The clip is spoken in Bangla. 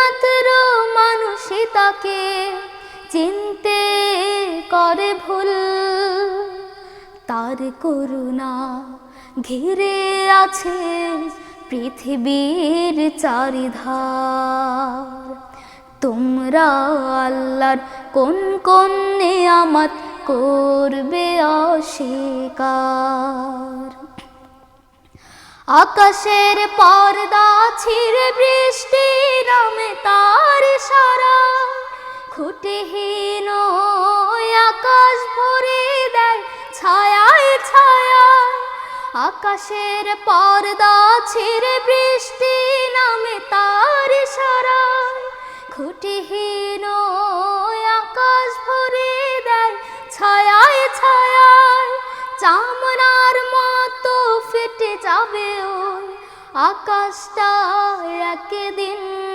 মাত্র মানুষই তাকে চিনতে করে ভুল। তার করুণা ঘিরে আছে পৃথিবীর চারিধার। তোমরা আল্লাহর কোন কোন নিয়ামত করবে অস্বীকার। আকাশের পর্দা ছিঁড়ে বৃষ্টি নামে তার ইশারা, খুঁটিহীন আকাশ ভরে দেয় ছায়ায় ছায়ায়। আকাশের পর্দা ছিঁড়ে বৃষ্টি নামে তার ইশারায়, খুঁটিহীন আকাশ ভরে দেয় ছায়ায় ছায়ায়। চামড়ার মতো ফেটে যাবে ওই আকাশটা একদিন।